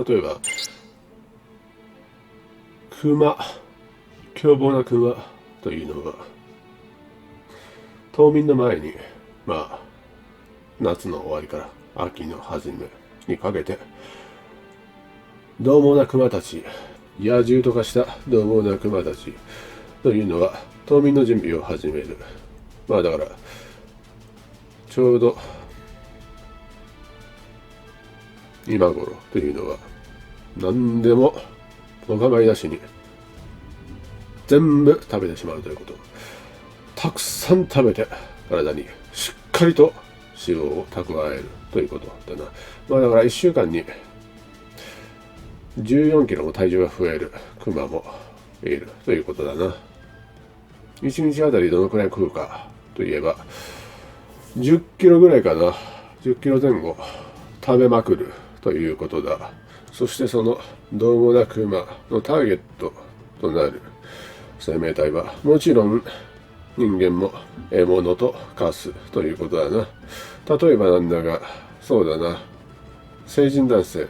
例えば凶暴なクマというのは冬眠の前に夏の終わりから秋の初めにかけて獰猛なクマたち、野獣と化した獰猛なクマたちというのは冬眠の準備を始める。だからちょうど今頃というのは何でもお構いなしに全部食べてしまうということ。たくさん食べて体にしっかりと脂肪を蓄えるということだな。だから1週間に14キロも体重が増えるクマもいるということだな。1日あたりどのくらい食うかといえば10キロぐらいかな。10キロ前後食べまくるということだ。そしてその獰猛なクマのターゲットとなる生命体はもちろん人間も獲物と化すということだな。例えばなんだが、そうだな、成人男性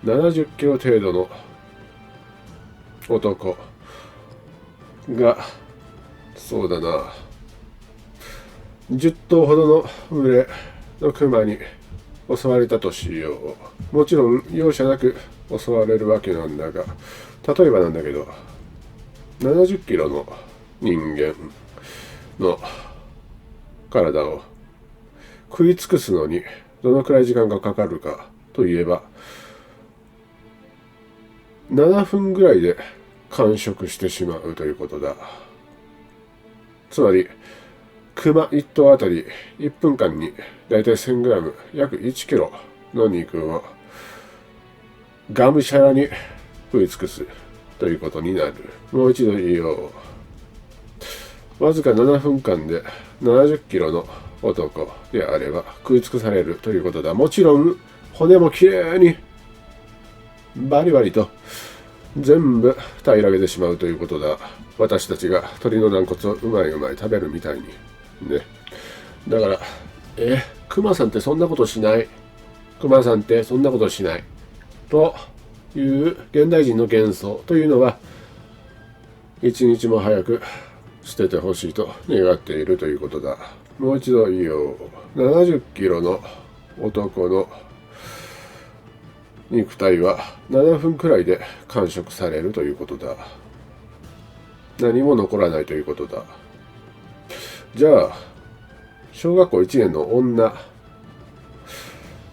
70キロ程度の男が、そうだな、10頭ほどの群れのクマに襲われたとしよう。もちろん容赦なく襲われるわけなんだが、例えばなんだけど、70キロの人間の体を食い尽くすのにどのくらい時間がかかるかといえば、7分ぐらいで完食してしまうということだ。つまりクマ1頭あたり1分間にだいたい 1000g 約1キロの肉をがむしゃらに食い尽くすということになる。もう一度言いよう。わずか7分間で70キロの男であれば食い尽くされるということだ。もちろん骨もきれいにバリバリと全部平らげてしまうということだ。私たちが鶏の軟骨をうまいうまい食べるみたいにね。だからクマさんってそんなことしない、クマさんってそんなことしないという現代人の幻想というのは一日も早く捨ててほしいと願っているということだ。もう一度言おう。70キロの男の肉体は7分くらいで完食されるということだ。何も残らないということだ。じゃあ小学校1年の女、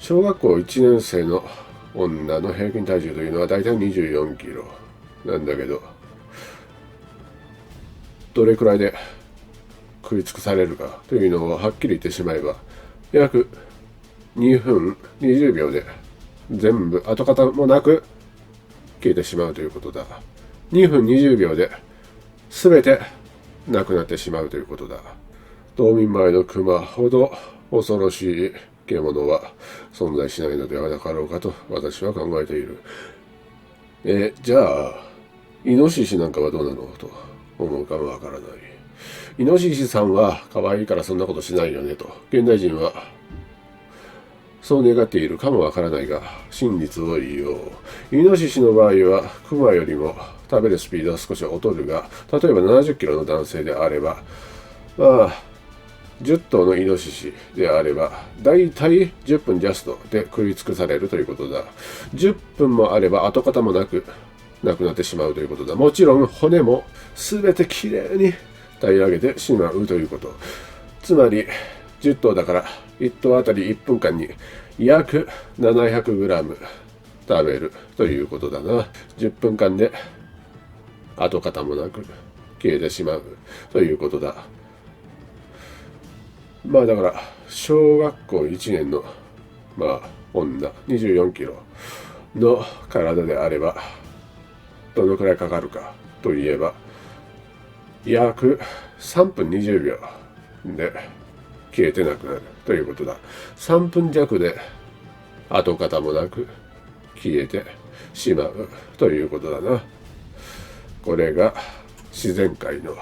小学校1年生の女の平均体重というのはだいたい24キロなんだけど、どれくらいで食い尽くされるかというのをはっきり言ってしまえば、約2分20秒で全部跡形もなく消えてしまうということだ。2分20秒で全てなくなってしまうということだ。冬眠前のクマほど恐ろしい獣は存在しないのではなかろうかと私は考えている。じゃあイノシシなんかはどうなのと思うかもわからない。イノシシさんは可愛いからそんなことしないよねと現代人はそう願っているかもわからないが、真実を言おう。イノシシの場合はクマよりも食べるスピードは少し劣るが、例えば70キロの男性であれば10頭のイノシシであればだいたい10分ジャストで食い尽くされるということだ。10分もあれば跡形もなくなくなってしまうということだ。もちろん骨も全てきれいに平らげてしまうということ。つまり10頭だから1頭あたり1分間に約 700g 食べるということだな。10分間で跡形もなく消えてしまうということだ。だから小学校1年の女24キロの体であればどのくらいかかるかといえば約3分20秒で消えてなくなるということだ。3分弱で跡形もなく消えてしまうということだな。これが自然界の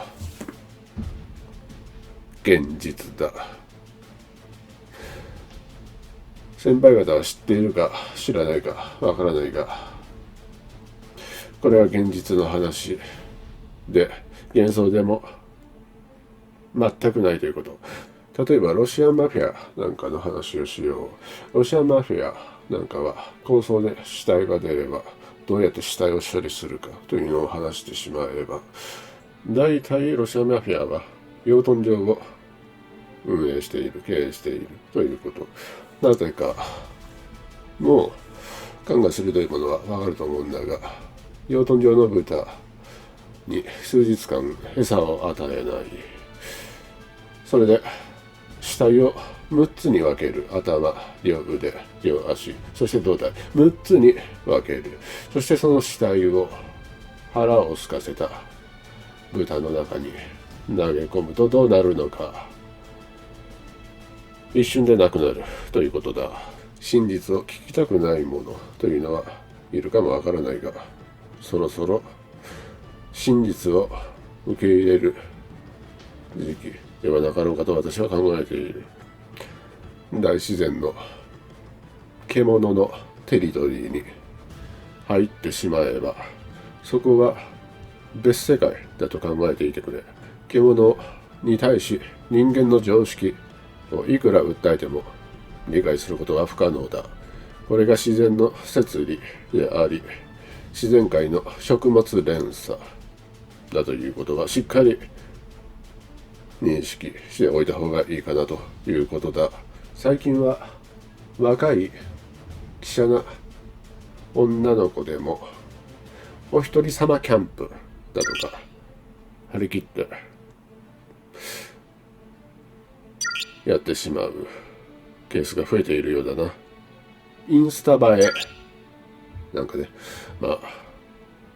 現実だ。先輩方は知っているか知らないかわからないが、これは現実の話で、幻想でも全くないということ。例えばロシアンマフィアなんかの話をしよう。ロシアンマフィアなんかは抗争で死体が出ればどうやって死体を処理するかというのを話してしまえば、大体ロシアンマフィアは養豚場を運営している、経営しているということ。なぜか、もう勘が鋭いものはわかると思うんだが、養豚場の豚に数日間餌を与えない。それで死体を6つに分ける。頭、両腕、両足、そして胴体。6つに分ける。そしてその死体を腹を空かせた豚の中に投げ込むとどうなるのか。一瞬でなくなるということだ。真実を聞きたくない者というのはいるかもわからないが、そろそろ真実を受け入れる時期ではなかろうかと私は考えている。大自然の獣のテリトリーに入ってしまえば、そこは別世界だと考えていてくれ。獣に対し人間の常識をいくら訴えても理解することは不可能だ。これが自然の摂理であり、自然界の食物連鎖だということはしっかり認識しておいた方がいいかなということだ。最近は若い記者な女の子でもお一人様キャンプだとか張り切ってやってしまうケースが増えているようだな。インスタ映えなんかね、まあ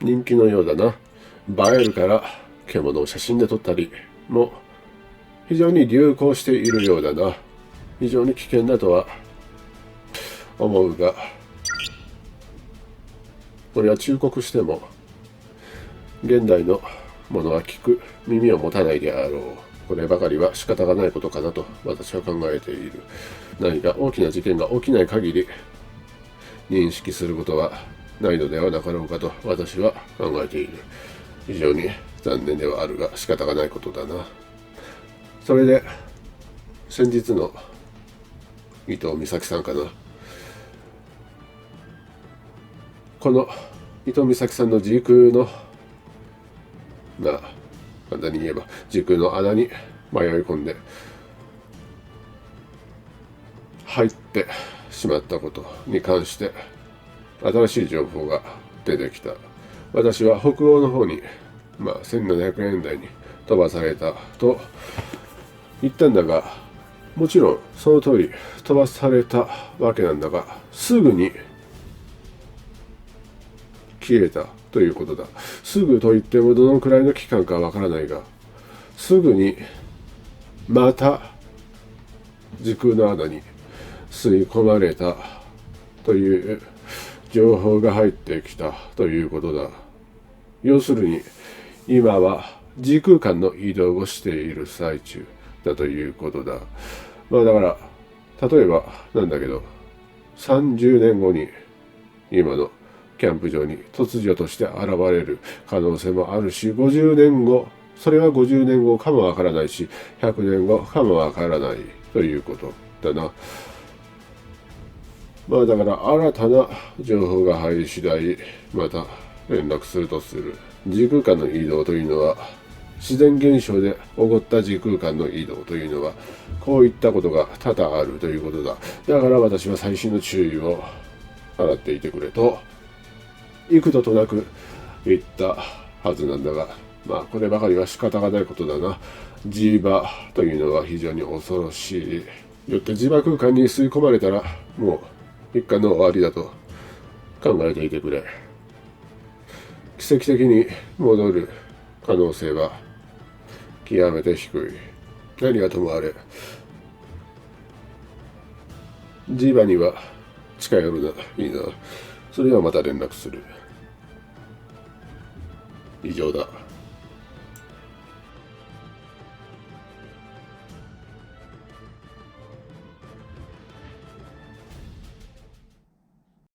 人気のようだな。映えるから獣を写真で撮ったりも非常に流行しているようだな。非常に危険だとは思うが、これは忠告しても現代のものは聞く耳を持たないであろう。こればかりは仕方がないことかなと私は考えている。何か大きな事件が起きない限り認識することはないのではなかろうかと私は考えている。非常に残念ではあるが仕方がないことだな。それで先日の伊藤美咲さんかな。この伊藤美咲さんの時空の簡単に言えば時空の穴に迷い込んで入ってしまったことに関して新しい情報が出てきた。私は北欧の方に1700円台に飛ばされたと言ったんだが、もちろんその通り飛ばされたわけなんだが、すぐに消えたということだ。すぐと言ってもどのくらいの期間かわからないが、すぐにまた時空の穴に吸い込まれたという情報が入ってきたということだ。要するに今は時空間の移動をしている最中だということだ。だから例えばなんだけど、30年後に今のキャンプ場に突如として現れる可能性もあるし、50年後、それは50年後かもわからないし、100年後かもわからないということだな。だから新たな情報が入り次第また連絡するとする。時空間の移動というのは自然現象で起こった時空間の移動というのはこういったことが多々あるということだ。だから私は細心の注意を払っていてくれと幾度となく言ったはずなんだが、こればかりは仕方がないことだな。磁場というのは非常に恐ろしい。よって磁場空間に吸い込まれたらもう一巻の終わりだと考えていてくれ。奇跡的に戻る可能性は極めて低い。何はともあれ磁場には近寄るな。いいな。それではまた連絡する。以上だ。